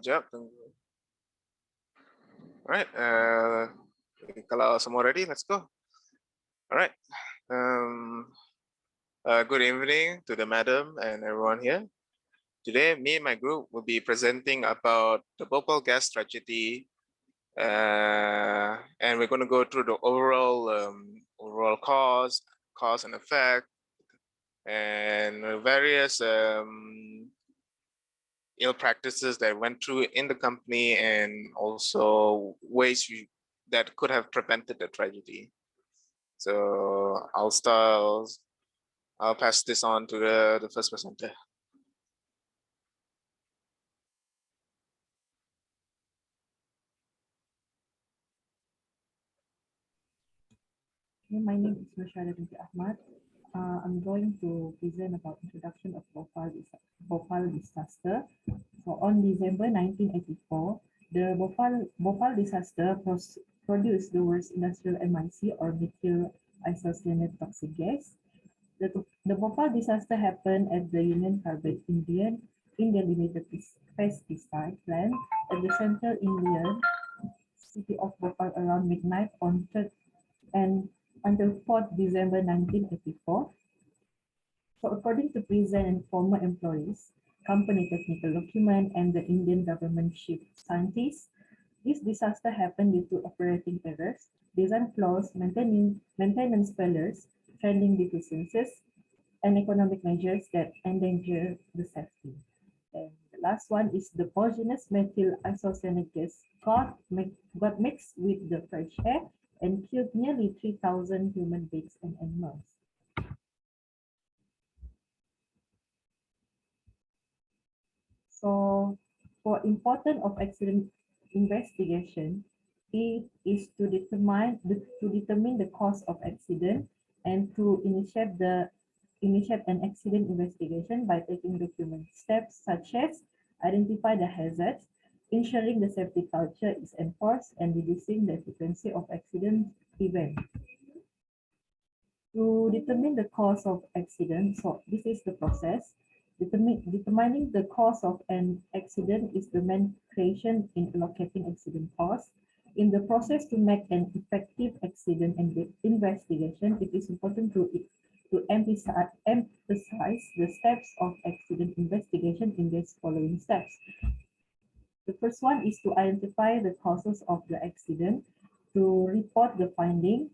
Jap, tunggu. All right. Kalau semua ready, let's go. All right. Good evening to the madam and everyone here. Today, me and my group will be presenting about the Bhopal gas tragedy, and we're going to go through the overall cause and effect, and various ill practices that went through in the company, and also ways that could have prevented the tragedy. So I'll pass this on to the first presenter. My name is Rashada Binti Ahmad. I'm going to present about introduction of Bhopal disaster. So on December 1984, the Bhopal disaster produced the worst industrial MIC or methyl isocyanate toxic gas. The Bhopal disaster happened at the Union Carbide Indian Limited pesticide plant at the central Indian city of Bhopal around midnight on 3rd and until 4th December 1984. So according to present and former employees, company technical document, and the Indian government chief scientists, this disaster happened due to operating errors, design flaws, maintenance failures, trending deficiencies, and economic measures that endanger the safety. And the last one is the poisonous methyl isocyanate gas got mixed with the fresh air and killed nearly 3,000 human beings and animals. So for important of accident investigation, it is to determine the cause of accident and to initiate an accident investigation by taking document steps such as identify the hazards, ensuring the safety culture is enforced, and reducing the frequency of accident events. To determine the cause of accident, so this is the process. Determining the cause of an accident is the main creation in allocating accident costs. In the process to make an effective accident investigation, it is important to emphasize the steps of accident investigation in these following steps. The first one is to identify the causes of the accident, to report the finding,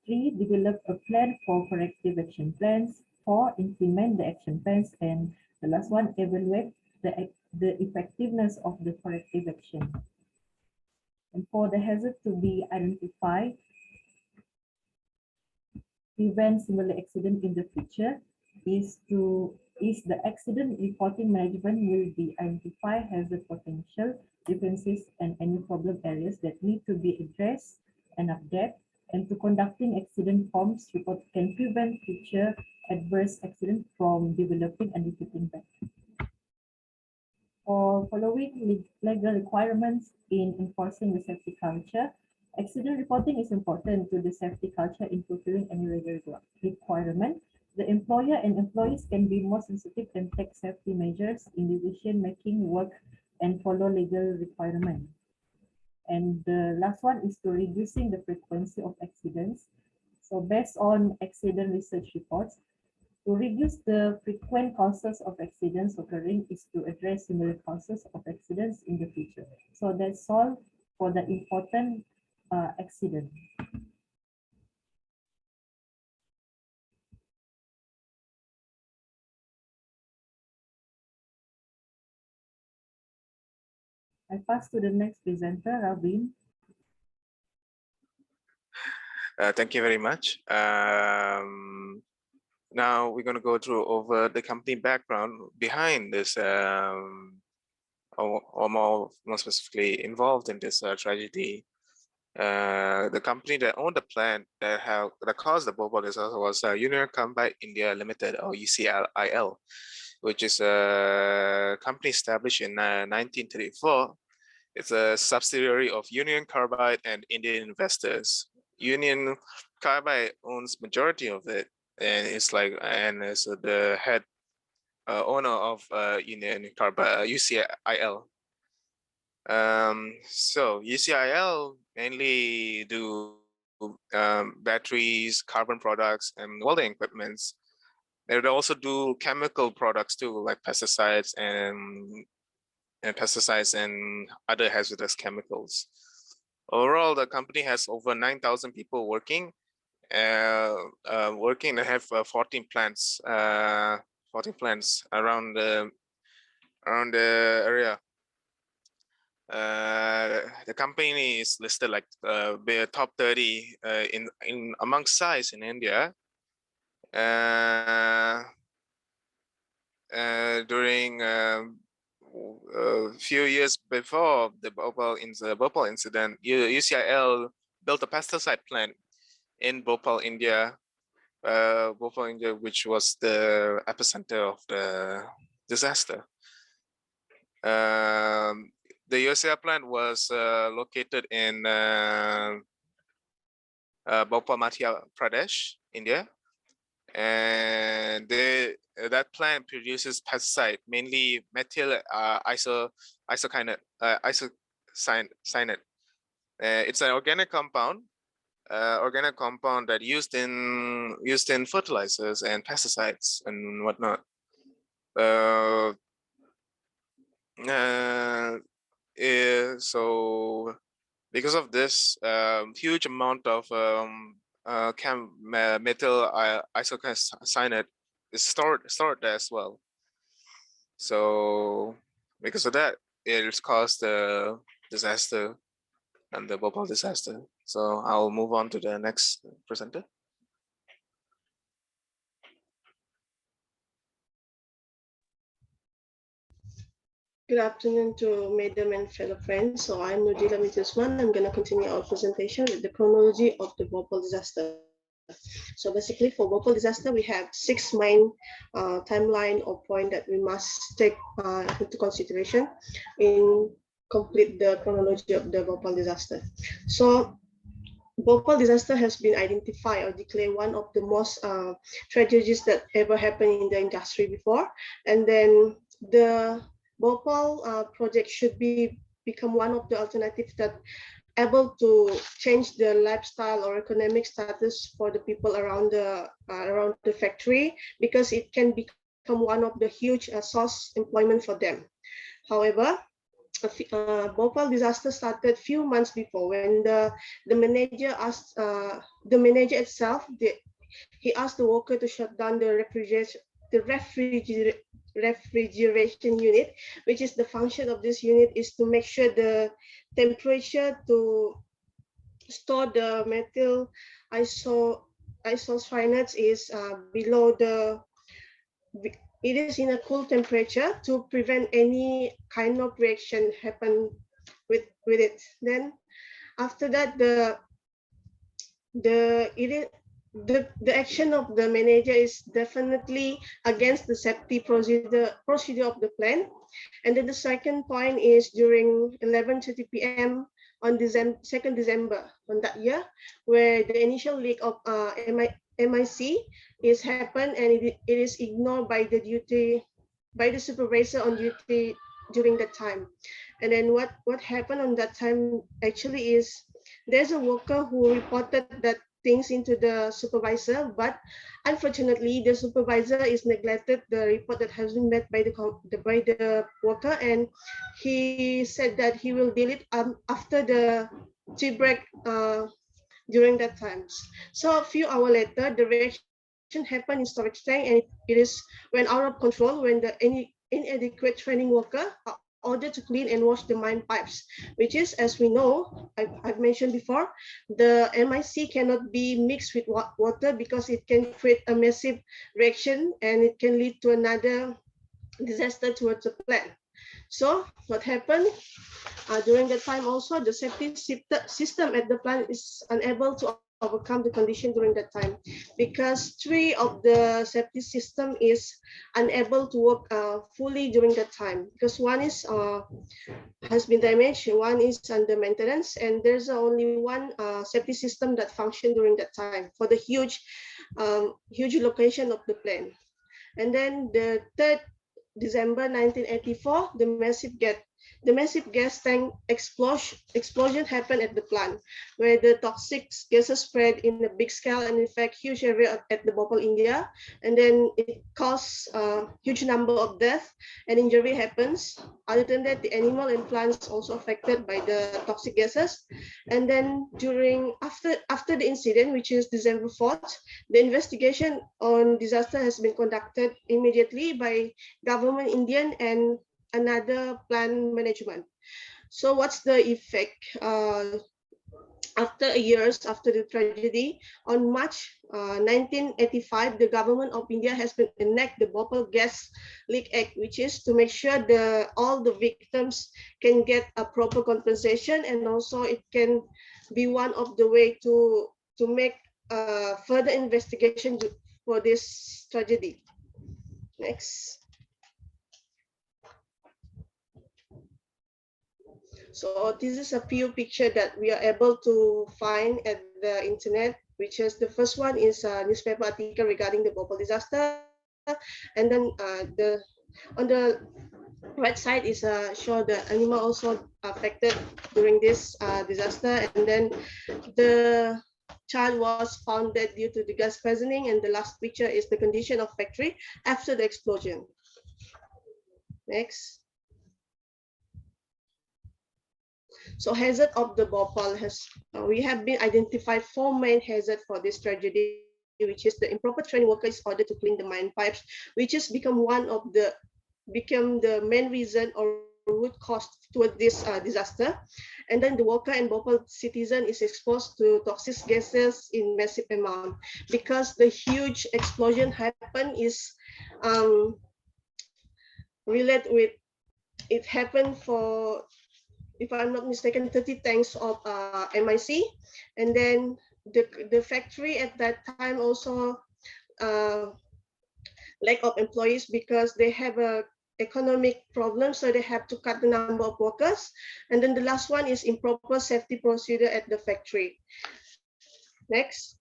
3, develop a plan for corrective action plans, 4, implement the action plans, and the last one, evaluate the effectiveness of the corrective action. And for the hazard to be identified, prevent similar accident in the future is the accident reporting management will be identify hazard potential differences and any problem areas that need to be addressed and updated, and to conducting accident forms report can prevent future adverse accident from developing and repeating back. For following legal requirements in enforcing the safety culture, accident reporting is important to the safety culture in fulfilling any legal requirement. The employer and employees can be more sensitive and take safety measures in decision-making work and follow legal requirements. And the last one is to reducing the frequency of accidents. So based on accident research reports, to reduce the frequent causes of accidents occurring is to address similar causes of accidents in the future. So that's all for the important accident. I pass to the next presenter, Robin. Thank you very much. Now we're going to go through over the company background behind this, or more specifically involved in this tragedy. The company that owned the plant that caused the Bhopal disaster was Union Carbide India Limited, or UCLIL, which is a company established in 1934. It's a subsidiary of Union Carbide and Indian investors. Union Carbide owns majority of it, and it's is the head owner of Union Carbide, UCIL. So UCIL mainly do batteries, carbon products, and welding equipments. They would also do chemical products too, like pesticides and other hazardous chemicals. Overall, the company has over 9,000 people working. They have 14 plants, 14 plants around the area. The company is listed like the top 30 in among size in India. During a few years before the Bhopal incident, UCIL built a pesticide plant in Bhopal, India. Bhopal, India, which was the epicenter of the disaster. The UCIL plant was located in Bhopal, Madhya Pradesh, India, and that plant produces pesticide, mainly methyl isocyanate. It's an organic compound that used in fertilizers and pesticides and whatnot. So because of this huge amount of methyl isocyanate is stored there as well. So because of that, it has caused the disaster and the Bhopal disaster. So I'll move on to the next presenter. Good afternoon to Madam and fellow friends. So I'm Nujila Mitusman. I'm going to continue our presentation with the chronology of the Bhopal disaster. So basically for Bhopal disaster, we have 6 main timeline or point that we must take into consideration in complete the chronology of the Bhopal disaster. So Bhopal disaster has been identified or declared one of the most tragedies that ever happened in the industry before. And then the Bhopal project should become one of the alternatives that able to change the lifestyle or economic status for the people around the factory, because it can become one of the huge source employment for them. However, Bhopal disaster started few months before, when the manager asked the manager itself, he asked the worker to shut down the refrigeration unit, which is the function of this unit is to make sure the temperature to store the methyl isocyanates is below it is in a cool temperature to prevent any kind of reaction happen with it. Then after that, the action of the manager is definitely against the safety procedure of the plant. And then the second point is during 11:30 p.m. on 2nd December on that year, where the initial leak of MIC is happened, and it is ignored by the supervisor on duty during that time. And then what happened on that time actually is there's a worker who reported that things into the supervisor, but unfortunately the supervisor is neglected the report that has been made by the worker, and he said that he will deal it after the tea break during that time. So a few hours later, the reaction happened in storage tank, and it went out of control when the inadequate training worker are ordered to clean and wash the mine pipes, which is, as we know, I've mentioned before, the MIC cannot be mixed with water because it can create a massive reaction and it can lead to another disaster towards the plant. So what happened during that time also, the safety system at the plant is unable to overcome the condition during that time, because 3 of the safety system is unable to work fully during that time, because one is has been damaged, one is under maintenance, and there's only one safety system that functioned during that time for the huge location of the plant. And then the 3rd December 1984, the massive the massive gas tank explosion happened at the plant, where the toxic gases spread in a big scale and infect huge area at the Bhopal, India. And then it caused a huge number of deaths and injury happens. Other than that, the animal and plants also affected by the toxic gases. And then after the incident, which is December 4th, the investigation on disaster has been conducted immediately by government Indian and another plan management. So what's the effect? After years after the tragedy, on March 1985, the government of India has been enact the Bhopal Gas Leak Act, which is to make sure all the victims can get a proper compensation, and also it can be one of the way to make further investigation for this tragedy. Next. So this is a few picture that we are able to find at the internet, which is the first one is a newspaper article regarding the Bhopal disaster, and then on the right side is show the animal also affected during this disaster, and then the child was found dead due to the gas poisoning, and the last picture is the condition of factory after the explosion. Next. So hazard of the Bhopal we have been identified 4 main hazards for this tragedy, which is the improper trained worker is ordered to clean the mine pipes, which has become the main reason or root cause toward this disaster. And then the worker and Bhopal citizen is exposed to toxic gases in massive amount, because the huge explosion happened is related with, it happened for, if I'm not mistaken, 30 tanks of MIC, and then the factory at that time also lack of employees because they have a economic problem, so they have to cut the number of workers. And then the last one is improper safety procedure at the factory. Next.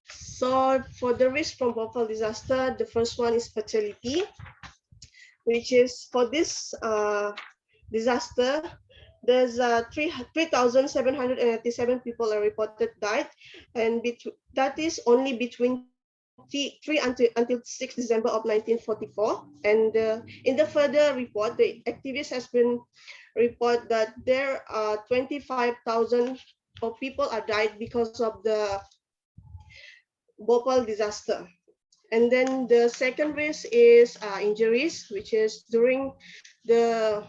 So for the risk from Bhopal disaster, the first one is fatality, which is for this disaster, there's 3,787 people are reported died, and that is only between 3 until 6 December of 1944. And in the further report, the activist has been report that there are 25,000 people are died because of the Bhopal disaster. And then the second risk is injuries, which is during the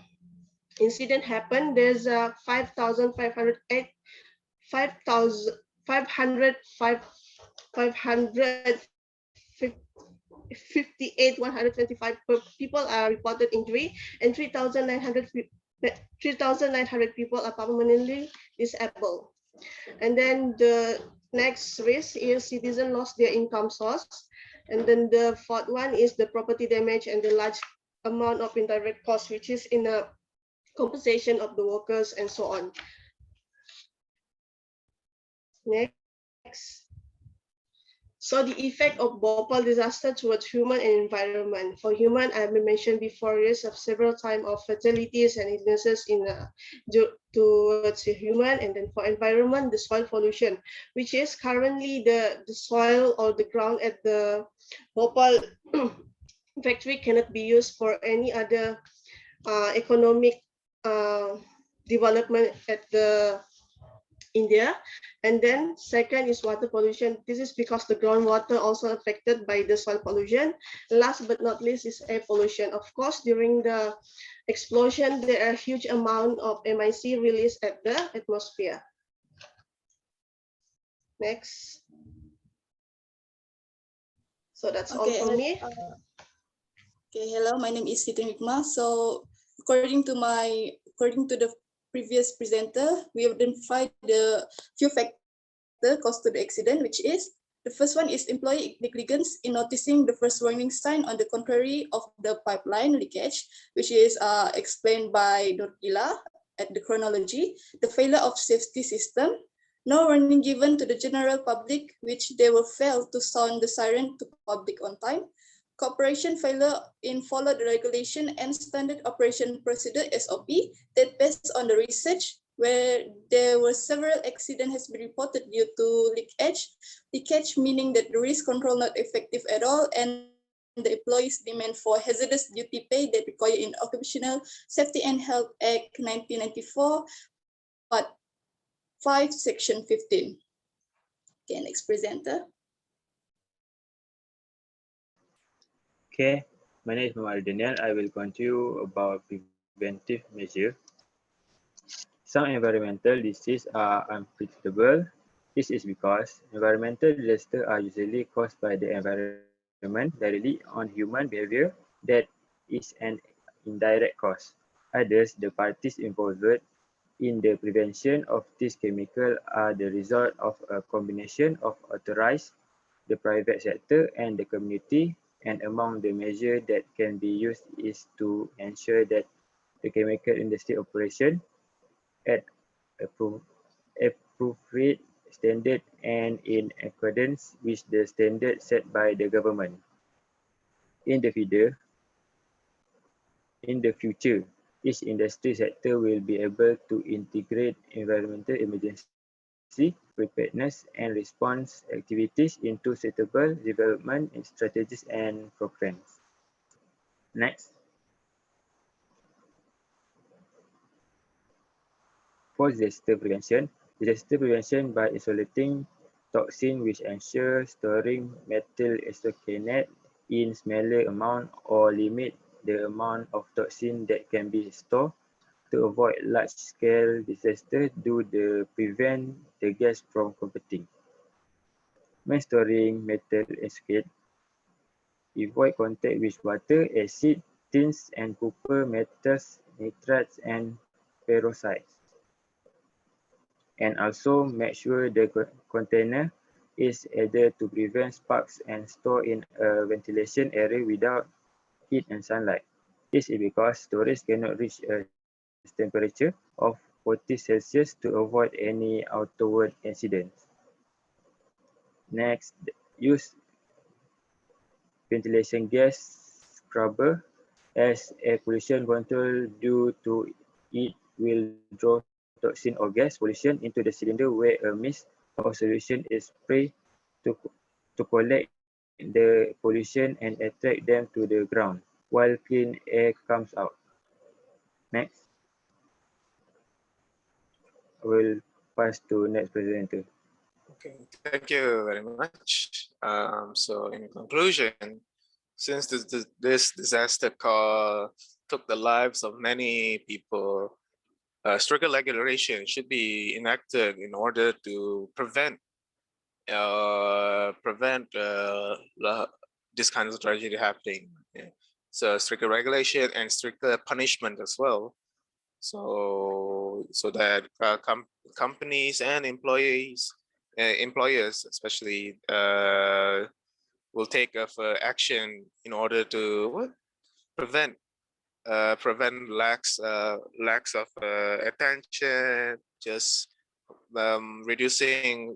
incident happened, there's 125 people are reported injury, and 3,900 people are permanently disabled. And then the next risk is citizens lost their income source. And then the fourth one is the property damage and the large amount of indirect costs, which is in a compensation of the workers and so on. Next. So the effect of Bhopal disaster towards human and environment. For human, I have mentioned before, risk of several times of fatalities and illnesses towards the human. And then for environment, the soil pollution, which is currently the soil or the ground at the Bhopal factory cannot be used for any other economic development at the India. And then second is water pollution. This is because the groundwater also affected by the soil pollution. Last but not least is air pollution. Of course, during the explosion, there are huge amount of MIC released at the atmosphere. Next. So that's all from me. Okay, hello, my name is Siti Mikma. So according to the previous presenter, we identified the few factors caused to the accident, which is the first one is employee negligence in noticing the first warning sign on the contrary of the pipeline leakage, which is explained by Nurila at the chronology. The failure of safety system, no warning given to the general public, which they will fail to sound the siren to public on time. Corporation failure in follow the regulation and standard operation procedure SOP that based on the research where there were several accidents has been reported due to leakage. Leakage meaning that the risk control not effective at all and the employees demand for hazardous duty pay that require in Occupational Safety and Health Act 1994, Part 5, Section 15. Okay, next presenter. Okay, my name is Muhammad Daniel. I will continue about preventive measure. Some environmental diseases are unpredictable. This is because environmental disasters are usually caused by the environment directly on human behavior that is an indirect cause. Others, the parties involved in the prevention of this chemical are the result of a combination of authorized, the private sector and the community, and among the measures that can be used is to ensure that the chemical industry operation at appropriate standard and in accordance with the standard set by the government. In the future, each industry sector will be able to integrate environmental emergency, preparedness, and response activities into suitable development strategies and programs. Next. For disaster prevention by isolating toxin which ensure storing metal isocyanate in smaller amount or limit the amount of toxin that can be stored to avoid large-scale disaster do the prevent the gas from competing. When storing metal isocyanate, avoid contact with water, acid, tins and copper, metals, nitrates and peroxides. And also make sure the container is adhered to prevent sparks and store in a ventilation area without heat and sunlight. This is because storage cannot reach a temperature of 40 Celsius to avoid any outward incidents. Next, use ventilation gas scrubber as air pollution control due to it will draw toxin or gas pollution into the cylinder where a mist or solution is sprayed to collect the pollution and attract them to the ground while clean air comes out. Next. I will pass to next presenter. Okay, thank you very much. So in conclusion, since this disaster took the lives of many people, stricter regulation should be enacted in order to prevent this kind of tragedy happening. Yeah. So stricter regulation and stricter punishment as well. So that companies and employers especially will take action in order to prevent lacks of attention, just reducing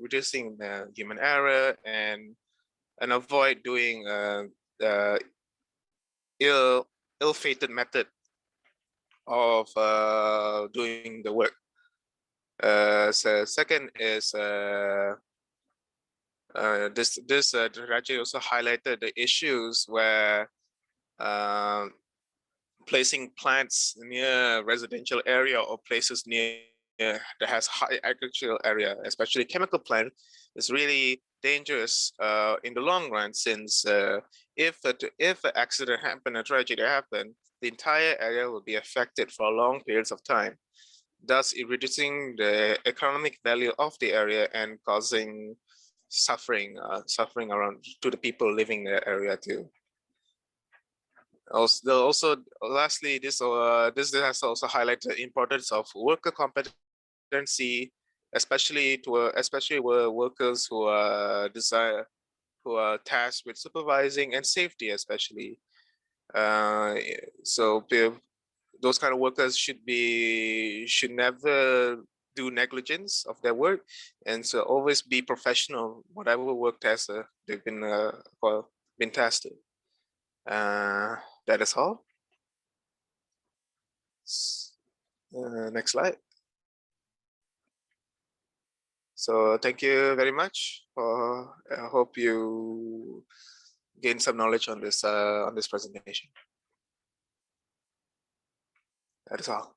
human error and avoid doing ill-fated method of doing the work. So second is this tragedy also highlighted the issues where placing plants near residential area or places near that has high agricultural area, especially chemical plant, is really dangerous in the long run, since if an accident happen, a tragedy happen, the entire area will be affected for long periods of time, thus reducing the economic value of the area and causing suffering around to the people living in the area too. Also, lastly, this has also highlighted the importance of worker competency, especially workers who are tasked with supervising and safety, especially. So those kind of workers should never do negligence of their work, and so always be professional, whatever work task they've been tasked with. That is all. Next slide. So thank you very much. I hope you gain some knowledge on this presentation. That is all.